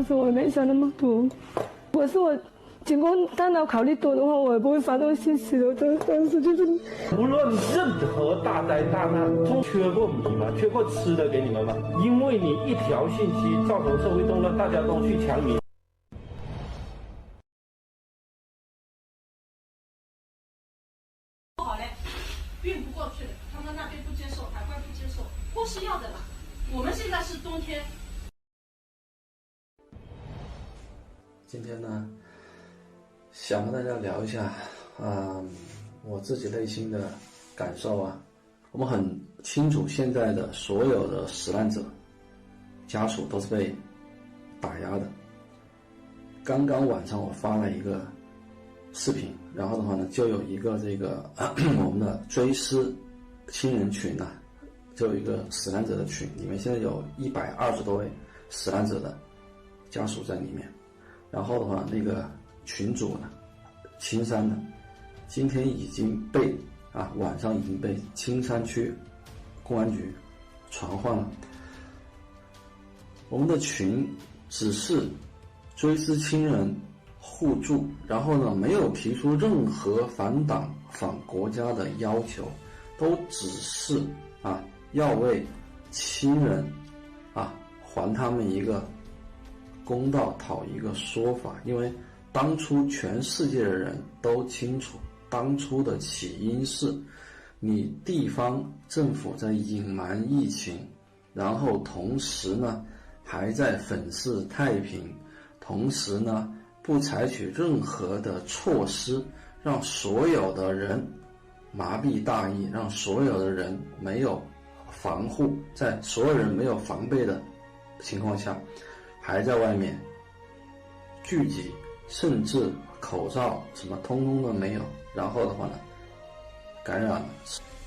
时我没想那么多。我经过大脑考虑多的话，我也不会发动信息的。当时就是，无论任何大灾大难，都缺过米吗？缺过吃的给你们吗？因为你一条信息造成社会动乱，大家都去抢米。好嘞，运不过去的，他们那边不接受，海关不接受，货是要的啦。我们现在是冬天。今天呢，想和大家聊一下我自己内心的感受啊。我们很清楚，现在的所有的死难者家属都是被打压的。刚刚晚上我发了一个视频，然后的话呢，就有一个我们的追思亲人群啊，就有一个死难者的群，里面现在有120多位死难者的家属在里面。然后的话，那个群主呢，青山的，今天已经被晚上已经被青山区公安局传唤了。我们的群只是追思亲人互助，然后呢，没有提出任何反党反国家的要求，都只是要为亲人还他们一个公道，讨一个说法。因为当初全世界的人都清楚，当初的起因是你地方政府在隐瞒疫情，然后同时呢还在粉饰太平，同时呢不采取任何的措施，让所有的人麻痹大意，让所有的人没有防护，在所有人没有防备的情况下，还在外面聚集，甚至口罩什么通通都没有，然后的话呢感染了。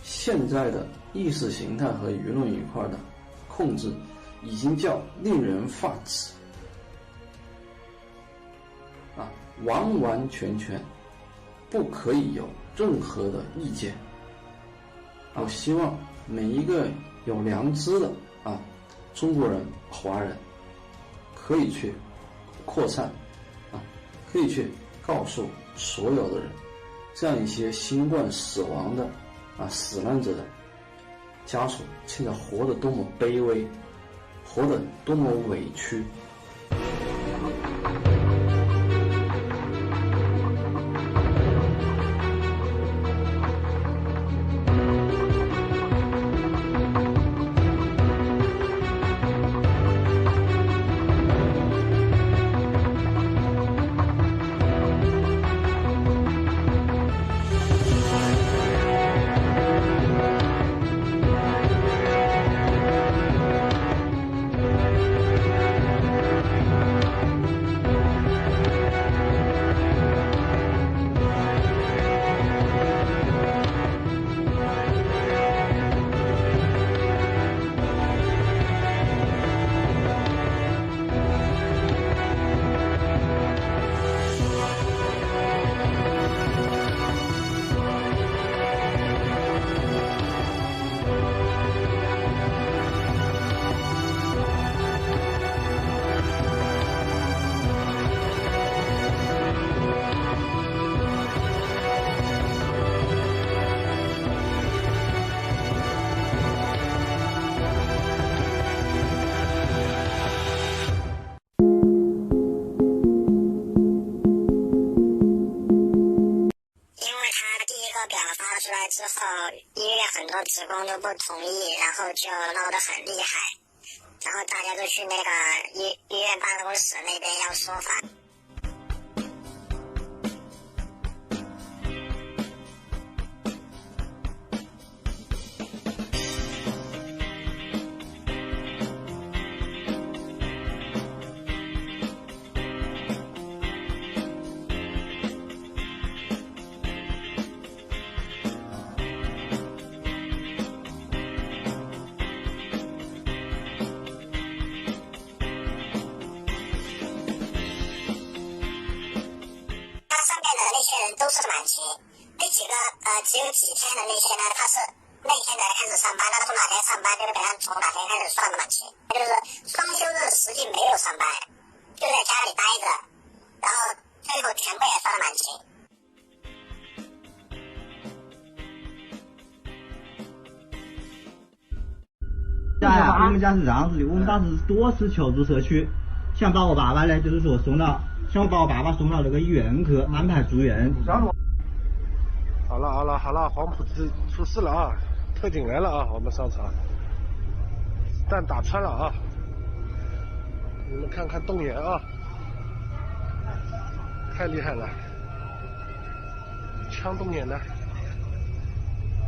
现在的意识形态和舆论一块的控制已经叫令人发指完完全全不可以有任何的意见。我希望每一个有良知的中国人、华人可以去扩散可以去告诉所有的人，这样一些新冠死亡的死难者的家属现在活得多么卑微，活得多么委屈。之后医院很多职工都不同意，然后就闹得很厉害，然后大家都去那个医院办公室那边要说法。都是满勤，那几个只有几天的那些呢，他是那天才开始上班，他从哪天上班，基本上从哪天开始算的满勤，就是双休日实际没有上班，就在家里待着，然后最后全部也刷了满勤。我们家是这样子的，我们当时多次求助社区，想把我爸爸呢，就是说想把我爸爸送到那个医院去安排住院。好了，黄埔出事了啊！特警来了啊！我们上场，弹打穿了啊！你们看看动眼啊，太厉害了，枪动眼的，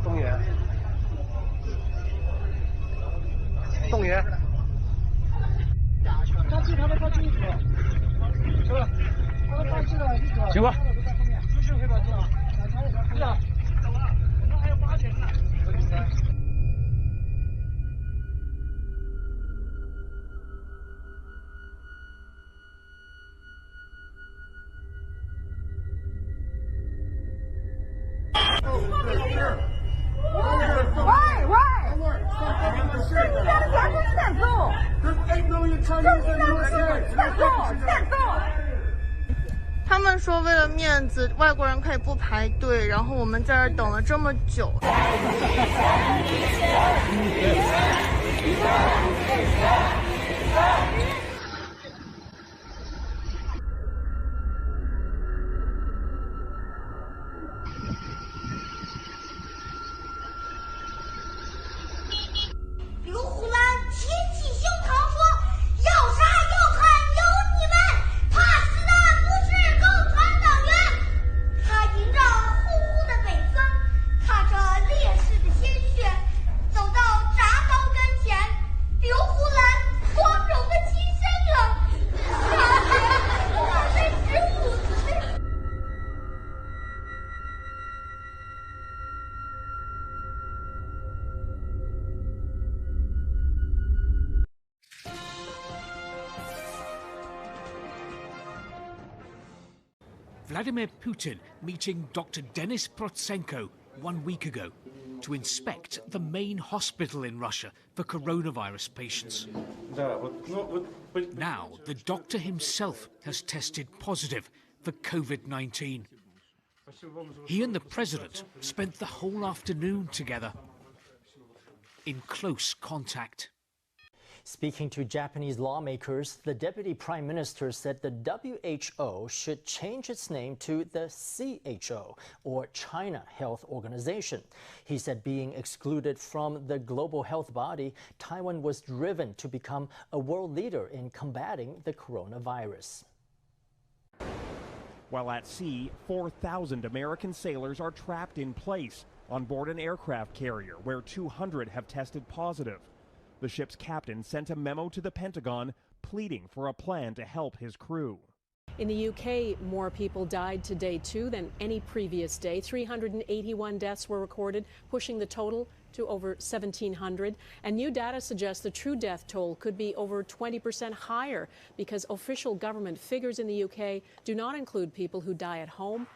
动眼。行吧。他们说为了面子，外国人可以不排队，然后我们在这儿等了这么久。刘胡兰挺起胸膛说：“要杀要砍有你们，怕死的不是共产党员。”他迎着呼呼的北风，踏着烈士的鲜血，走到铡刀跟前。刘胡兰光荣的起身了，他才15岁。Vladimir Putin meeting Dr. Denis Protsenko 1 week ago to inspect the main hospital in Russia for coronavirus patients. Now, the doctor himself has tested positive for COVID-19. He and the president spent the whole afternoon together in close contact. Speaking to Japanese lawmakers, the deputy prime minister said the WHO should change its name to the CHO, or China Health Organization. He said being excluded from the global health body, Taiwan was driven to become a world leader in combating the coronavirus. While at sea, 4,000 American sailors are trapped in place on board an aircraft carrier where 200 have tested positive. The ship's captain sent a memo to the Pentagon pleading for a plan to help his crew. In the UK, more people died today, too, than any previous day. 381 deaths were recorded, pushing the total to over 1,700. And new data suggests the true death toll could be over 20% higher because official government figures in the UK do not include people who die at home.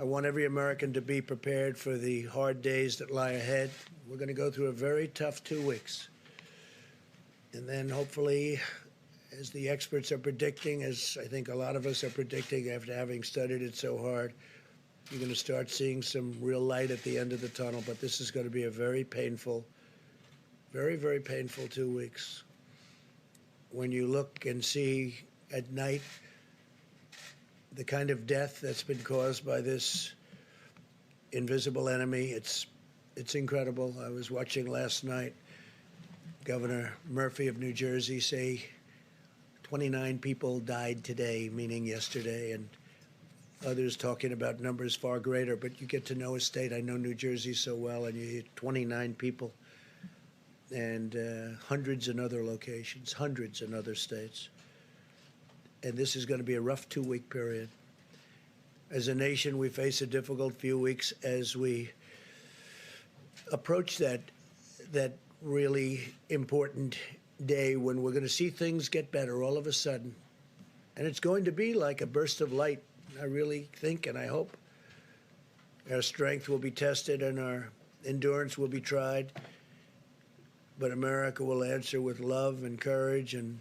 I want every American to be prepared for the hard days that lie ahead. We're going to go through a very tough 2 weeks. And then hopefully, as the experts are predicting, as I think a lot of us are predicting after having studied it so hard, you're going to start seeing some real light at the end of the tunnel. But this is going to be a very painful, very, very painful 2 weeks. When you look and see at night the kind of death that's been caused by this invisible enemy, it's incredible. I was watching last night Governor Murphy of New Jersey say 29 people died today, meaning yesterday, and others talking about numbers far greater. But you get to know a state. I know New Jersey so well, and you hear 29 people, and hundreds in other locations, hundreds in other states. And this is going to be a rough 2 week period. As a nation, we face a difficult few weeks as we approach that really important day when we're going to see things get better all of a sudden. And it's going to be like a burst of light, I really think, and I hope. Our strength will be tested and our endurance will be tried. but America will answer with love and courage and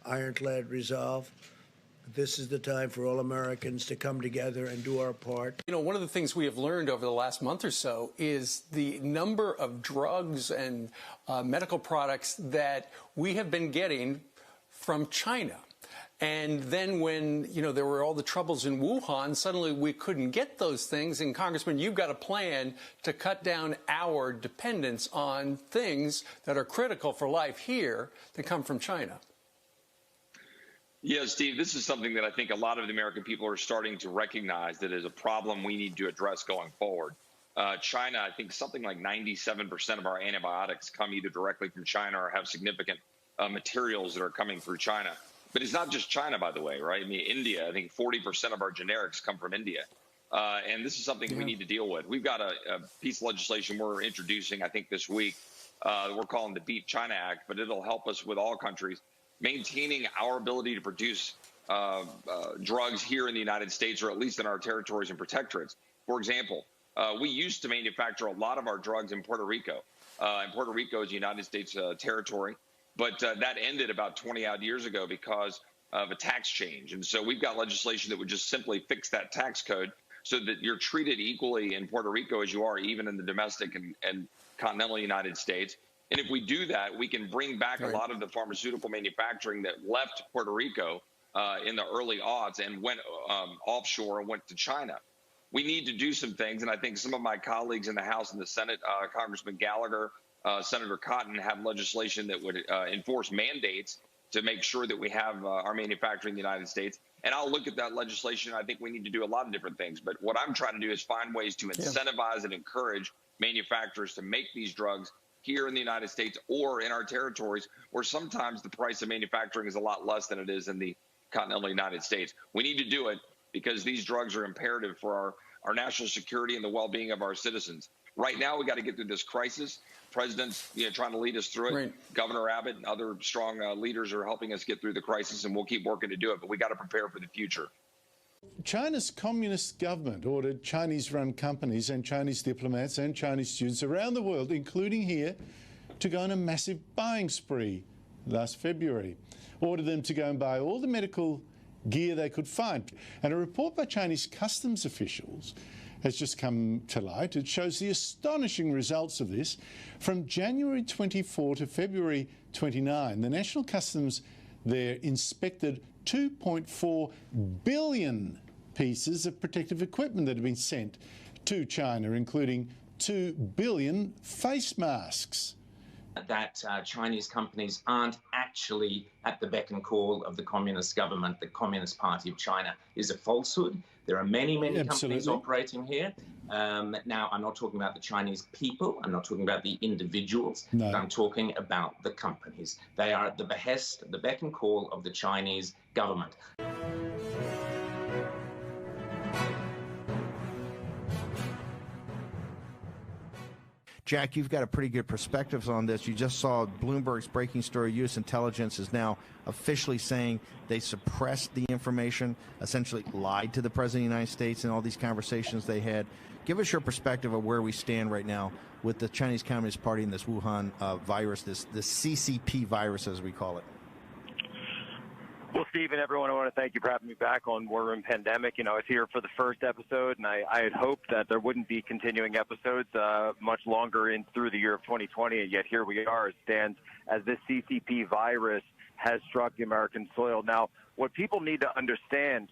ironclad resolve. This is the time for all Americans to come together and do our part. You know, one of the things we have learned over the last month or so is the number of drugs and medical products that we have been getting from China. And then when, you know, there were all the troubles in Wuhan, suddenly we couldn't get those things. And Congressman, you've got a plan to cut down our dependence on things that are critical for life here that come from China. Yeah, Steve, this is something that I think a lot of the American people are starting to recognize that is a problem we need to address going forward. China, I think something like 97% of our antibiotics come either directly from China or have significant materials that are coming through China. But it's not just China, by the way, right? I mean, India, I think 40% of our generics come from India. And this is something we need to deal with. We've got a piece of legislation we're introducing, I think, this week. We're calling the Beat China Act, but it'll help us with all countries maintaining our ability to produce drugs here in the United States, or at least in our territories and protectorates. For example, we used to manufacture a lot of our drugs in Puerto Rico. And Puerto Rico is a United States territory. But that ended about 20-odd years ago because of a tax change. And so we've got legislation that would just simply fix that tax code so that you're treated equally in Puerto Rico as you are even in the domestic and continental United States. And if we do that, we can bring back a lot of the pharmaceutical manufacturing that left Puerto Rico in the early aughts and went offshore and went to China. We need to do some things. And I think some of my colleagues in the House and the Senate, Congressman Gallagher, Senator Cotton, have legislation that would enforce mandates to make sure that we have our manufacturing in the United States. And I'll look at that legislation. I think we need to do a lot of different things. But what I'm trying to do is find ways to incentivize and encourage manufacturers to make these drugs here in the United States or in our territories, where sometimes the price of manufacturing is a lot less than it is in the continental United States. We need to do it because these drugs are imperative for our national security and the well-being of our citizens. Right now, we got to get through this crisis. President's trying to lead us through it. Right. Governor Abbott and other strong leaders are helping us get through the crisis, and we'll keep working to do it. But we got to prepare for the future. China's communist government ordered Chinese-run companies and Chinese diplomats and Chinese students around the world, including here, to go on a massive buying spree last February. Ordered them to go and buy all the medical gear they could find. And a report by Chinese customs officials has just come to light. It shows the astonishing results of this. From January 24 to February 29, the National Customs there inspected 2.4 billion pieces of protective equipment that have been sent to China, including 2 billion face masks. That Chinese companies aren't actually at the beck and call of the Communist government, the Communist Party of China, is a falsehood. There are many companies operating here. Now, I'm not talking about the Chinese people. I'm not talking about the individuals. No. I'm talking about the companies. They are at the behest, the beck and call of the Chinese government. Jack, you've got a pretty good perspective on this. You just saw Bloomberg's breaking story. U.S. intelligence is now officially saying they suppressed the information, essentially lied to the President of the United States in all these conversations they had. Give us your perspective of where we stand right now with the Chinese Communist Party and this Wuhan virus, this CCP virus, as we call it. Well, Steve and everyone, I want to thank you for having me back on War Room Pandemic. You know, I was here for the first episode, and I had hoped that there wouldn't be continuing episodes much longer in through the year of 2020, and yet here we are. It stands as this CCP virus has struck the American soil. Now, what people need to understand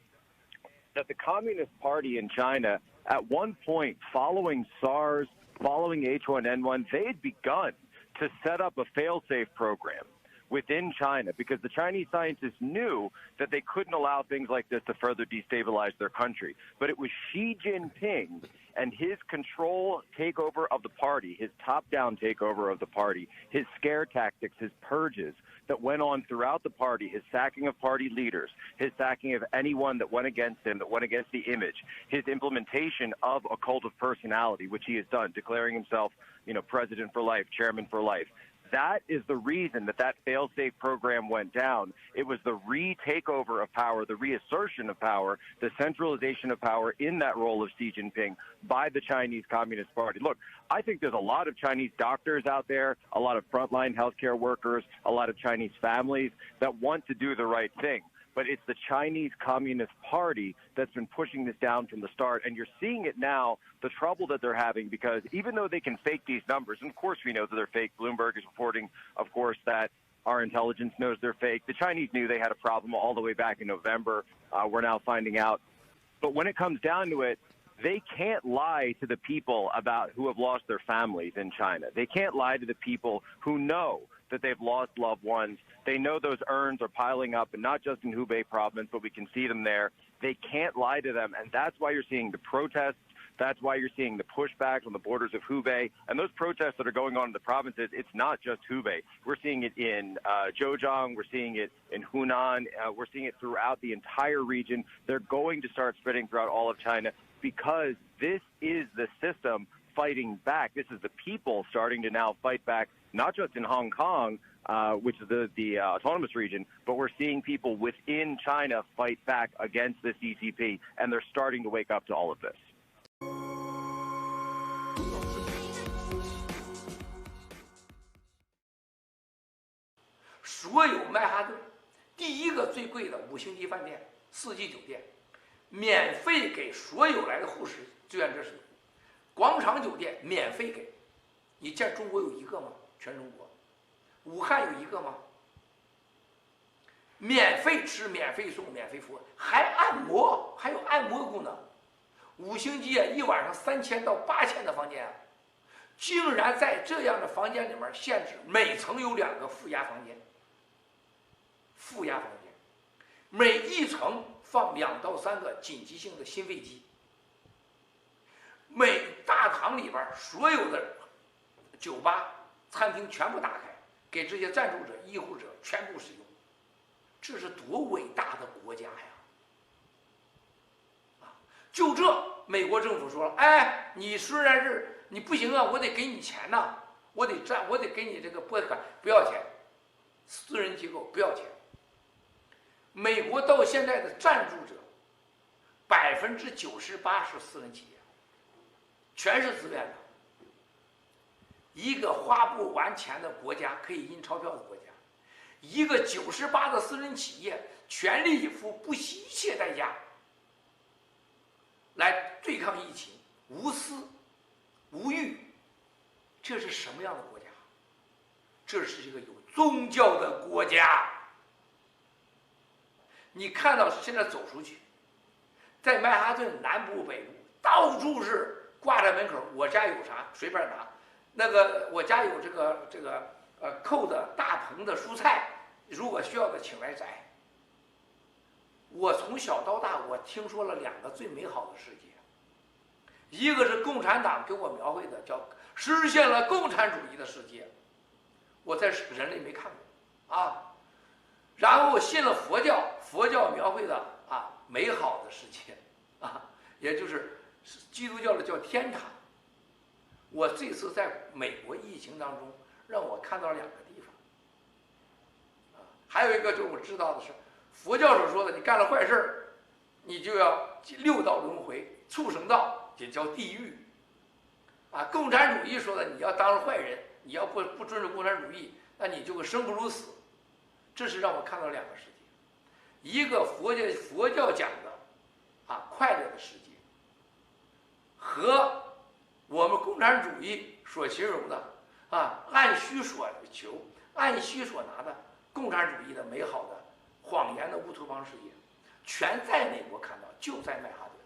that the Communist Party in China, at one point, following SARS, following H1N1, they had begun to set up a fail-safe program within China, because the Chinese scientists knew that they couldn't allow things like this to further destabilize their country. But it was Xi Jinping and his control takeover of the party, his top-down takeover of the party, his scare tactics, his purges that went on throughout the party, his sacking of party leaders, his sacking of anyone that went against him, that went against the image, his implementation of a cult of personality, which he has done, declaring himself, president for life, chairman for life. That is the reason that fail-safe program went down. It was the re-takeover of power, the reassertion of power, the centralization of power in that role of Xi Jinping by the Chinese Communist Party. Look, I think there's a lot of Chinese doctors out there, a lot of frontline healthcare workers, a lot of Chinese families that want to do the right thing. But it's the Chinese Communist Party that's been pushing this down from the start. And you're seeing it now, the trouble that they're having, because even though they can fake these numbers, and of course we know that they're fake. Bloomberg is reporting, of course, that our intelligence knows they're fake. The Chinese knew they had a problem all the way back in November. We're now finding out. But when it comes down to it, they can't lie to the people about who have lost their families in China. They can't lie to the people who know that they've lost loved ones. They know those urns are piling up, and not just in Hubei province, but we can see them there. They can't lie to them, and that's why you're seeing the protests. That's why you're seeing the pushbacks on the borders of Hubei. And those protests that are going on in the provinces, it's not just Hubei. We're seeing it in Zhejiang. We're seeing it in Hunan. We're seeing it throughout the entire region. They're going to start spreading throughout all of China because this is the system fighting back. This is the people starting to now fight back, not just in Hong Kong, which is the autonomous region, but we're seeing people within China fight back against the CCP, and they're starting to wake up to all of this. 所有曼哈顿第一个最贵的5星级饭店、4季酒店，免费给所有来的护士、志愿者使用；广场酒店免费给。你见中国有一个吗？全中国，武汉有一个吗？免费吃、免费送、免费服务，还按摩，还有按摩功能。5星级啊，一晚上3000到8000的房间啊，竟然在这样的房间里面限制每层有2个负压房间。负压房间，每一层放2到3个紧急性的心肺机。每大堂里边所有的酒吧、餐厅全部打开，给这些赞助者、医护者全部使用。这是多伟大的国家呀！就这，美国政府说了，哎，你虽然是你不行啊，我得给你钱呐，我得给你这个拨款，不要钱，私人机构不要钱。美国到现在的赞助者98%是私人企业，全是自愿的。一个花不完钱的国家，可以印钞票的国家，一个98%的私人企业全力以赴、不惜一切代价来对抗疫情，无私无欲，这是什么样的国家？这是一个有宗教的国家。你看到现在走出去，在曼哈顿南部、北部，到处是挂在门口，我家有啥随便拿。那个我家有这个扣的大棚的蔬菜，如果需要的请来摘。我从小到大，我听说了2个最美好的世界，一个是共产党给我描绘的，叫实现了共产主义的世界，我在人类没看过啊。然后我信了佛教，佛教描绘的美好的世界啊，也就是基督教的叫天堂。我这次在美国疫情当中，让我看到了2个地方，还有一个就是我知道的是，佛教所说的，你干了坏事你就要6道轮回，畜生道也叫地狱，共产主义说的，你要当了坏人，你要不遵守共产主义，那你就生不如死。这是让我看到2个世界，一个佛教讲的快乐的世界，和我们共产主义所形容的按需所求、按需所拿的共产主义的美好的谎言的乌托邦世界，全在美国看到，就在曼哈顿。